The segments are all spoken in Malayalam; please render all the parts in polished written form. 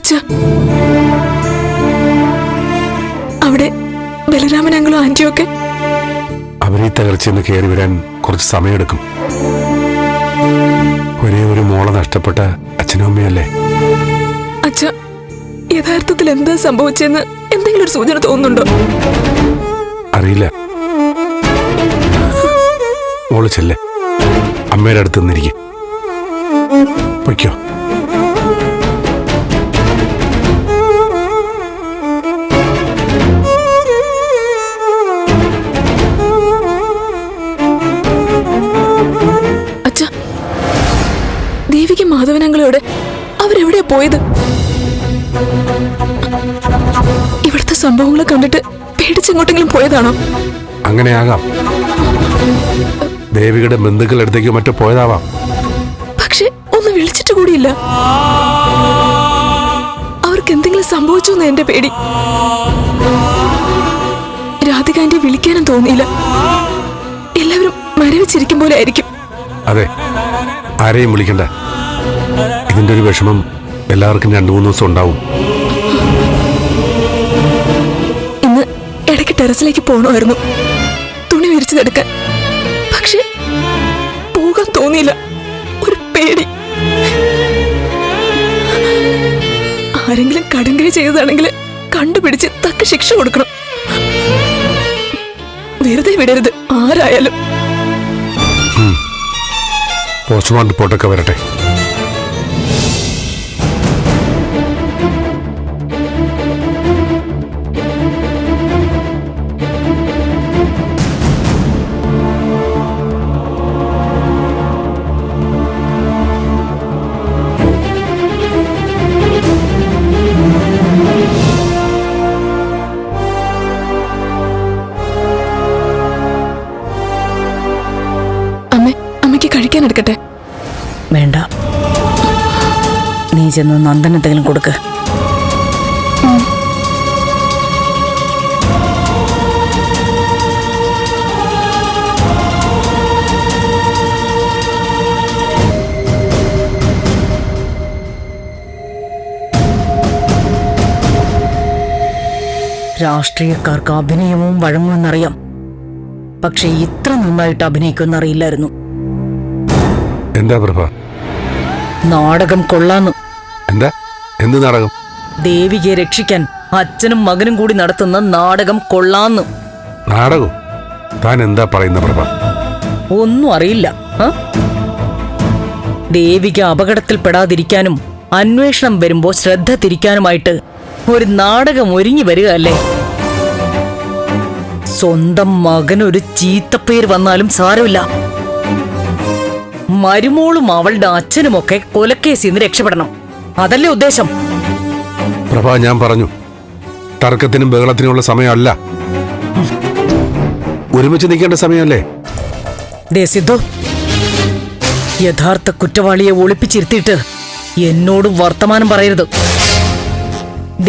അച്ഛാ, അവിടെ ബലരാമനങ്ങളും ആന്റിയൊക്കെ അവരീ തകർച്ചയെന്ന് കയറി വരാൻ കുറച്ച് സമയമെടുക്കും. ഒരേ ഒരു മോളെ നഷ്ടപ്പെട്ട അച്ഛനും അമ്മയല്ലേ. അച്ഛാ, യഥാർത്ഥത്തിൽ എന്താ സംഭവിച്ചെന്ന് എന്തെങ്കിലും ഒരു സൂചന തോന്നുന്നുണ്ടോ? അറിയില്ല. മോള് ചെല്ലേ, അമ്മയുടെ അടുത്ത് നിന്നിരിക്കും. പൊയ്ക്കോ. അച്ഛാ, ദേവിക്ക് മാധവനങ്ങളോട് അവരെവിടെയാ പോയത്? ഇവിടുത്തെ സംഭവങ്ങളെ കണ്ടിട്ട് പേടിച്ചെങ്ങോട്ടെങ്കിലും പോയതാണോ? അങ്ങനെയാകാം. ദേവിയുടെ ബന്ധുക്കൾ അടുത്തേക്കോ മറ്റോ പോയതാവാം. പക്ഷെ ഒന്ന് വിളിച്ചിട്ട് കൂടിയില്ല. അവർക്ക് എന്തെങ്കിലും സംഭവിച്ചു എന്ന് എന്റെ പേടി. രാധികാന്റെ വിളിക്കാനും തോന്നിയില്ല. എല്ലാവരും മരവിച്ചിരിക്കും പോലെ ആയിരിക്കും. അതെ, ആരെയും വിളിക്കണ്ട. ഇതിന്റെ ഒരു വിഷമം എല്ലാവർക്കും 2-3 ദിവസം ഉണ്ടാവും. ഇന്ന് ഇടയ്ക്ക് ടെറസിലേക്ക് പോകണമായിരുന്നു, തുണി വിരിച്ചതെടുക്കാൻ. പക്ഷെ പോകാൻ തോന്നിയില്ല. ഒരു പേടി. ആരെങ്കിലും കടുങ്കൈ ചെയ്തതാണെങ്കിൽ കണ്ടുപിടിച്ച് തക്ക ശിക്ഷ കൊടുക്കണം. വെറുതെ വിടരുത് ആരായാലും. പോസ്റ്റ്മോർട്ടം റിപ്പോർട്ടൊക്കെ വരട്ടെ. അമ്മയ്ക്ക് കഴിക്കാൻ എടുക്കട്ടെ? വേണ്ട, നീ ചെന്ന് നന്ദൻ എന്തെങ്കിലും കൊടുക്ക്. രാഷ്ട്രീയക്കാർക്ക് അഭിനയവും വഴങ്ങുമെന്നറിയാം, പക്ഷെ ഇത്ര നന്നായിട്ട് അഭിനയിക്കുമെന്നറിയില്ലായിരുന്നു. എന്താ പ്രഭ? നാടകം കൊള്ളാന്നു. എന്താ? എന്ത് നാടകം? ദേവികയെ രക്ഷിക്കാൻ അച്ഛനും മകനും കൂടി നടത്തുന്ന നാടകം കൊള്ളാന്നു. നാടകം? താൻ എന്താ പറയുന്ന പ്രഭ? ഒന്നും അറിയില്ല. ദേവിക അപകടത്തിൽപ്പെടാതിരിക്കാനും അന്വേഷണം വരുമ്പോ ശ്രദ്ധ തിരിക്കാനുമായിട്ട് ഒരു നാടകം ഒരുങ്ങി വരിക അല്ലേ? സ്വന്തം മകനൊരു ചീത്തപ്പേര് വന്നാലും സാരമില്ല, മരുമോളും അവളുടെ അച്ഛനുമൊക്കെ കൊലക്കേസിൽ നിന്ന് രക്ഷപ്പെടണം. അതല്ലേ ഉദ്ദേശം? പ്രഭ, ഞാൻ പറഞ്ഞു, തർക്കത്തിനും ബഹളത്തിനുമുള്ള സമയമല്ല, ഒരുമിച്ച് നിൽക്കേണ്ട സമയമല്ലേ? സിദ്ധു, യഥാർത്ഥ കുറ്റവാളിയെ ഒളിപ്പിച്ചിരുത്തിയിട്ട് എന്നോട് വർത്തമാനം പറയരുത്.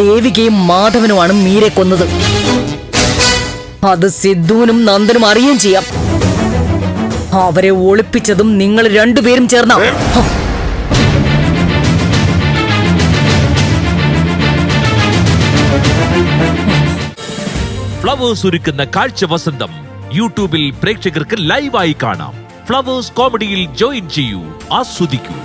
ദേവികയും മാധവനുമാണ് മീരെ കൊന്നത്. അത് സിദ്ധുവിനും നന്ദനും അറിയുകയും ചെയ്യാം. അവരെ ഒളിപ്പിച്ചതും നിങ്ങൾ രണ്ടുപേരും ചേർന്ന. ഫ്ലവേഴ്സ് ഒരുക്കുന്ന കാഴ്ച വസന്തം യൂട്യൂബിൽ പ്രേക്ഷകർക്ക് ലൈവായി കാണാം. ഫ്ലവേഴ്സ് കോമഡിയിൽ ജോയിൻ ചെയ്യൂ, ആസ്വദിക്കൂ.